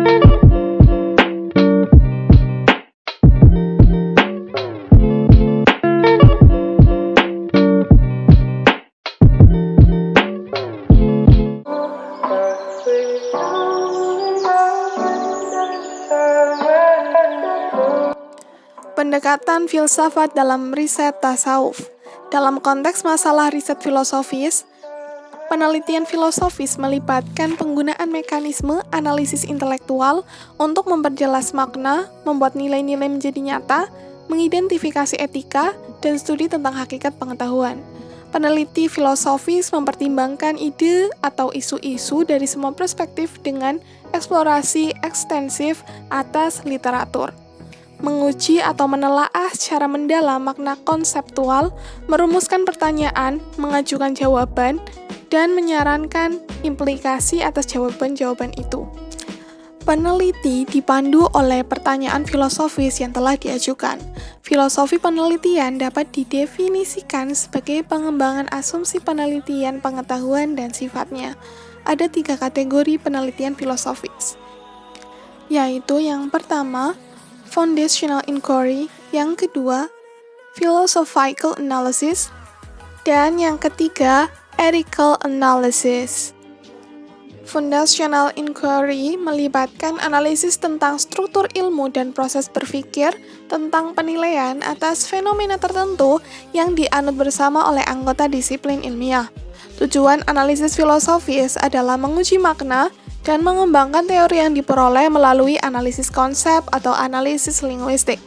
Pendekatan filsafat dalam riset tasawuf. Dalam konteks masalah riset filosofis, penelitian filosofis melibatkan penggunaan mekanisme analisis intelektual untuk memperjelas makna, membuat nilai-nilai menjadi nyata, mengidentifikasi etika, dan studi tentang hakikat pengetahuan. Peneliti filosofis mempertimbangkan ide atau isu-isu dari semua perspektif dengan eksplorasi ekstensif atas literatur. Menguji atau menelaah secara mendalam makna konseptual, merumuskan pertanyaan, mengajukan jawaban, dan menyarankan implikasi atas jawaban-jawaban itu. Peneliti dipandu oleh pertanyaan filosofis yang telah diajukan. Filosofi penelitian dapat didefinisikan sebagai pengembangan asumsi penelitian pengetahuan dan sifatnya. Ada 3 kategori penelitian filosofis, yaitu yang pertama, foundational inquiry, yang kedua, philosophical analysis, dan yang ketiga, ethical analysis. Foundational inquiry melibatkan analisis tentang struktur ilmu dan proses berpikir tentang penilaian atas fenomena tertentu yang dianut bersama oleh anggota disiplin ilmiah. Tujuan analisis filosofis adalah menguji makna dan mengembangkan teori yang diperoleh melalui analisis konsep atau analisis linguistik.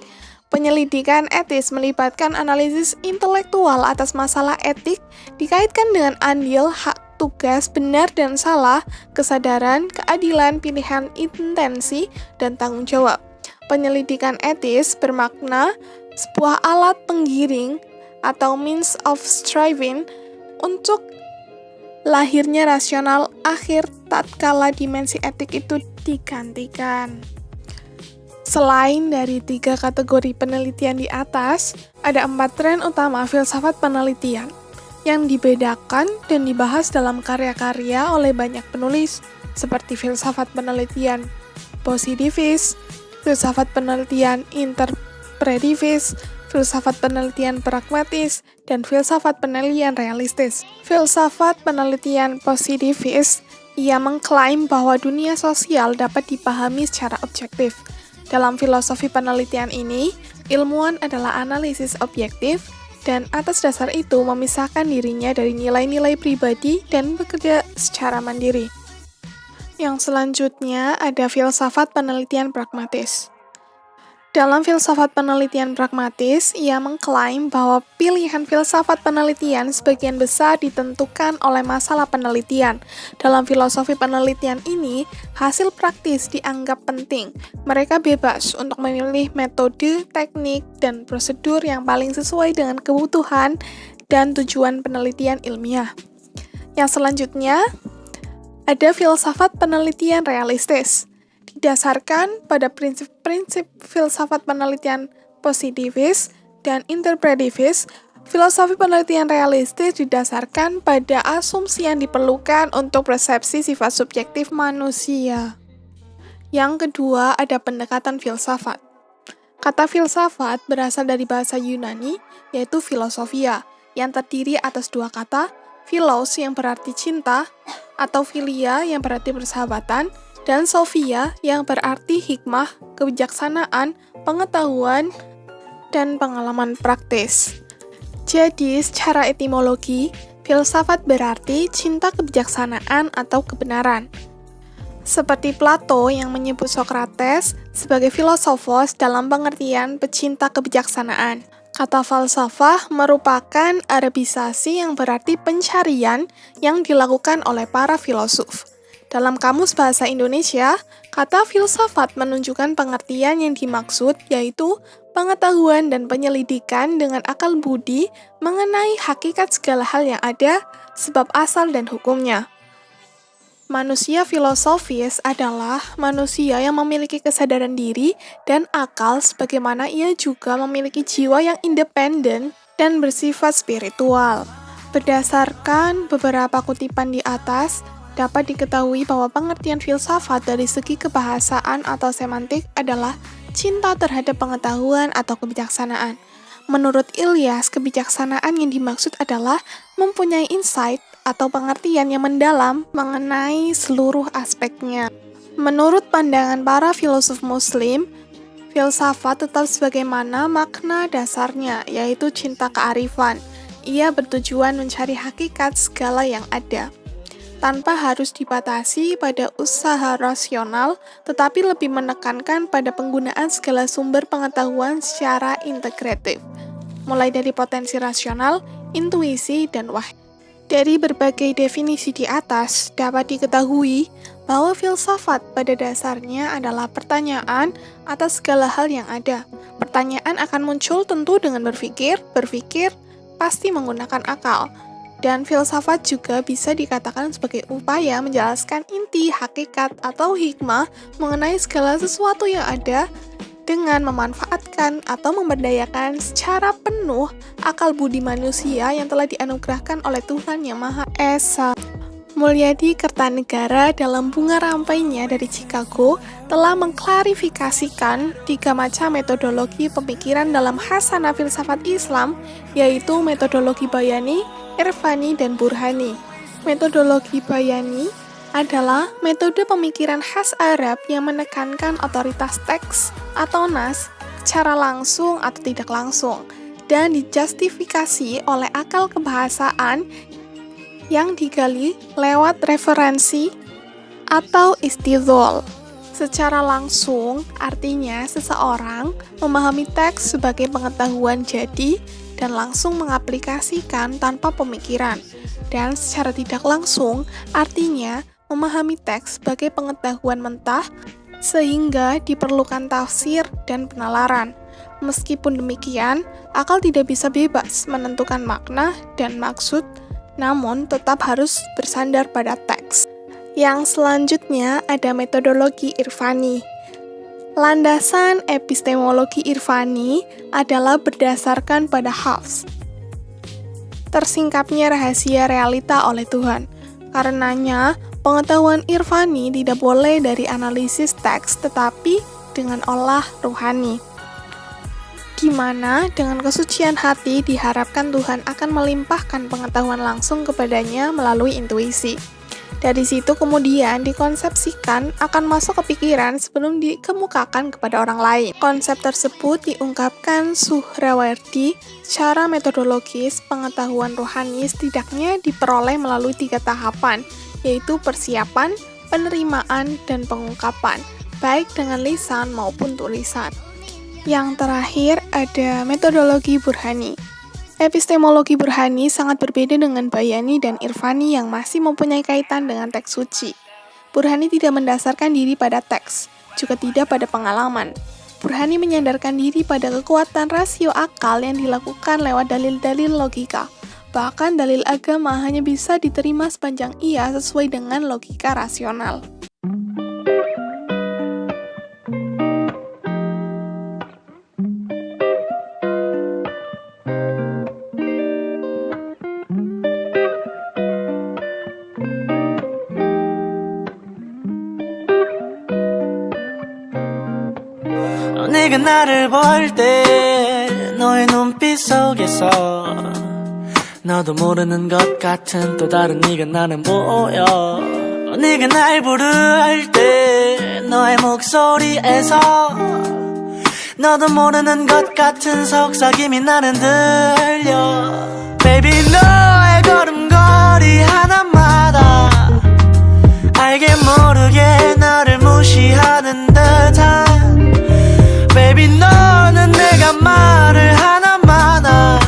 Penyelidikan etis melibatkan analisis intelektual atas masalah etik dikaitkan dengan andil, hak, tugas, benar dan salah, kesadaran, keadilan, pilihan, intensi, dan tanggung jawab. Penyelidikan etis bermakna sebuah alat penggiring atau means of striving untuk lahirnya rasional akhir tatkala dimensi etik itu digantikan. Selain dari 3 kategori penelitian di atas, ada 4 tren utama filsafat penelitian yang dibedakan dan dibahas dalam karya-karya oleh banyak penulis, seperti filsafat penelitian positivis, filsafat penelitian interpretivis, filsafat penelitian pragmatis, dan filsafat penelitian realistis. Filsafat penelitian positivis, ia mengklaim bahwa dunia sosial dapat dipahami secara objektif. Dalam filosofi penelitian ini, ilmuwan adalah analisis objektif, dan atas dasar itu memisahkan dirinya dari nilai-nilai pribadi dan bekerja secara mandiri. Yang selanjutnya ada filsafat penelitian pragmatis. Dalam filsafat penelitian pragmatis, ia mengklaim bahwa pilihan filsafat penelitian sebagian besar ditentukan oleh masalah penelitian. Dalam filosofi penelitian ini, hasil praktis dianggap penting. Mereka bebas untuk memilih metode, teknik, dan prosedur yang paling sesuai dengan kebutuhan dan tujuan penelitian ilmiah. Yang selanjutnya, ada filsafat penelitian realistis. Didasarkan pada prinsip-prinsip filsafat penelitian positivis dan interpretivis, filosofi penelitian realistis didasarkan pada asumsi yang diperlukan untuk persepsi sifat subjektif manusia. Yang kedua, ada pendekatan filsafat. Kata filsafat berasal dari bahasa Yunani, yaitu filosofia, yang terdiri atas 2 kata, philos yang berarti cinta, atau philia yang berarti persahabatan, dan sophia yang berarti hikmah, kebijaksanaan, pengetahuan, dan pengalaman praktis. Jadi, secara etimologi, filsafat berarti cinta kebijaksanaan atau kebenaran. Seperti Plato yang menyebut Socrates sebagai filosofos dalam pengertian pecinta kebijaksanaan. Kata falsafah merupakan arabisasi yang berarti pencarian yang dilakukan oleh para filosof. Dalam Kamus Bahasa Indonesia, kata filsafat menunjukkan pengertian yang dimaksud, yaitu pengetahuan dan penyelidikan dengan akal budi mengenai hakikat segala hal yang ada, sebab asal dan hukumnya. Manusia filosofis adalah manusia yang memiliki kesadaran diri dan akal, sebagaimana ia juga memiliki jiwa yang independen dan bersifat spiritual. Berdasarkan beberapa kutipan di atas, dapat diketahui bahwa pengertian filsafat dari segi kebahasaan atau semantik adalah cinta terhadap pengetahuan atau kebijaksanaan. Menurut Ilyas, kebijaksanaan yang dimaksud adalah mempunyai insight atau pengertian yang mendalam mengenai seluruh aspeknya. Menurut pandangan para filosof Muslim, filsafat tetap sebagaimana makna dasarnya, yaitu cinta kearifan. Ia bertujuan mencari hakikat segala yang ada, tanpa harus dibatasi pada usaha rasional, tetapi lebih menekankan pada penggunaan segala sumber pengetahuan secara integratif, mulai dari potensi rasional, intuisi, dan wahyu. Dari berbagai definisi di atas, dapat diketahui bahwa filsafat pada dasarnya adalah pertanyaan atas segala hal yang ada. Pertanyaan akan muncul tentu dengan berpikir pasti menggunakan akal. Dan filsafat juga bisa dikatakan sebagai upaya menjelaskan inti, hakikat, atau hikmah mengenai segala sesuatu yang ada dengan memanfaatkan atau memberdayakan secara penuh akal budi manusia yang telah dianugerahkan oleh Tuhan Yang Maha Esa. Mulyadi Kertanegara dalam Bunga Rampainya dari Chicago telah mengklarifikasikan 3 macam metodologi pemikiran dalam khasanah filsafat Islam, yaitu metodologi Bayani, Irfani, dan Burhani. Metodologi Bayani adalah metode pemikiran khas Arab yang menekankan otoritas teks atau nas secara langsung atau tidak langsung, dan dijustifikasi oleh akal kebahasaan yang digali lewat referensi atau istidlal. Secara langsung, artinya seseorang memahami teks sebagai pengetahuan jadi dan langsung mengaplikasikan tanpa pemikiran. Dan secara tidak langsung, artinya memahami teks sebagai pengetahuan mentah sehingga diperlukan tafsir dan penalaran. Meskipun demikian, akal tidak bisa bebas menentukan makna dan maksud, namun tetap harus bersandar pada teks. Yang selanjutnya ada metodologi Irfani. Landasan epistemologi Irfani adalah berdasarkan pada Hafs, tersingkapnya rahasia realita oleh Tuhan. Karenanya, pengetahuan Irfani tidak boleh dari analisis teks, tetapi dengan olah ruhani, di mana dengan kesucian hati diharapkan Tuhan akan melimpahkan pengetahuan langsung kepadanya melalui intuisi. Dari situ kemudian dikonsepsikan akan masuk ke pikiran sebelum dikemukakan kepada orang lain. Konsep tersebut diungkapkan Suhrawardi secara metodologis. Pengetahuan rohani setidaknya diperoleh melalui 3 tahapan, yaitu persiapan, penerimaan, dan pengungkapan, baik dengan lisan maupun tulisan. Yang terakhir ada metodologi Burhani. Epistemologi Burhani sangat berbeda dengan Bayani dan Irfani yang masih mempunyai kaitan dengan teks suci. Burhani tidak mendasarkan diri pada teks, juga tidak pada pengalaman. Burhani menyandarkan diri pada kekuatan rasio akal yang dilakukan lewat dalil-dalil logika. Bahkan dalil agama hanya bisa diterima sepanjang ia sesuai dengan logika rasional. 네가 나를 볼 때 너의 눈빛 속에서 너도 모르는 것 같은 또 다른 네가 나는 보여. 네가 날 부를 때 너의 목소리에서 너도 모르는 것 같은 속삭임이 나는 들려. Baby 너의 걸음걸이 하나마다 알게 모르게 너를 무시하는 듯한 Baby 너는 내가 말을 하나마다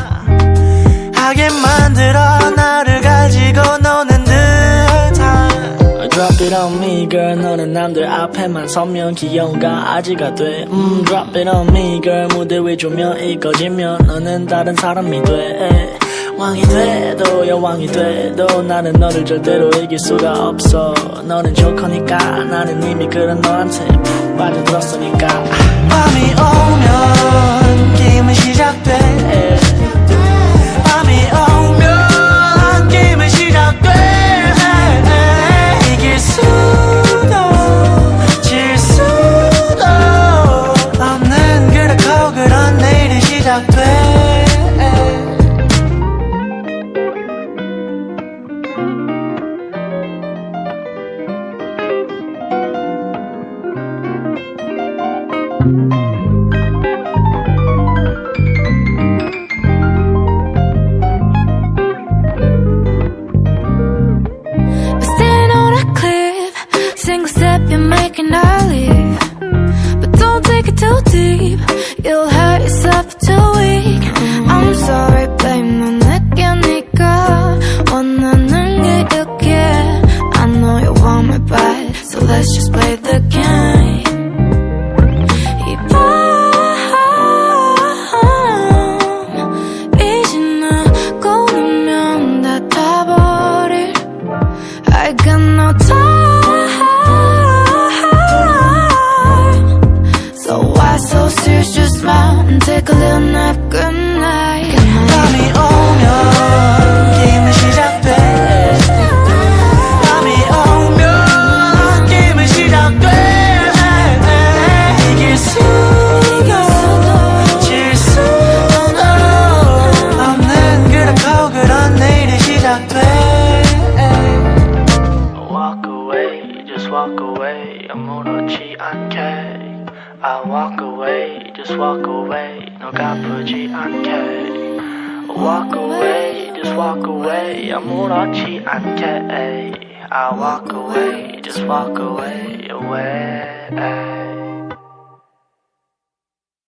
하게 만들어 나를 가지고 노는 듯한 Drop it on me girl 너는 남들 앞에만 서면 귀여운 가지가 돼 Drop it on me girl 무대 위 조명이 꺼지면 너는 다른 사람이 돼 왕이 돼도 여왕이 돼도 나는 너를 절대로 이길 수가 없어 너는 조커니까 나는 이미 그런 너한테 푹 빠져들었으니까 밤이 오면 게임은 시작돼 밤이 오면 게임은 시작돼 Single step you're making, I leave. But don't take it too deep. You'll hurt yourself too weak. I'm sorry, babe. 넌 내게 네가 원하는 게 이렇게. I know you want me bad, so let's just play the game. 이 밤 이제 나고 나면 다 타버릴. I got no time. So serious, just smile and take a little nap. Good night. 밤이 오면 게임은 시작돼. 밤이 오면 게임은 시작돼. 이길 수도 질 수도 없는 그렇고 그런 내일이 시작돼. Walk away, just walk away. 아무렇지 않게. I walk away, just walk away. 너가 아프지 않게. Walk away, just walk away. 아무렇지 않게. I walk away, just walk away, away.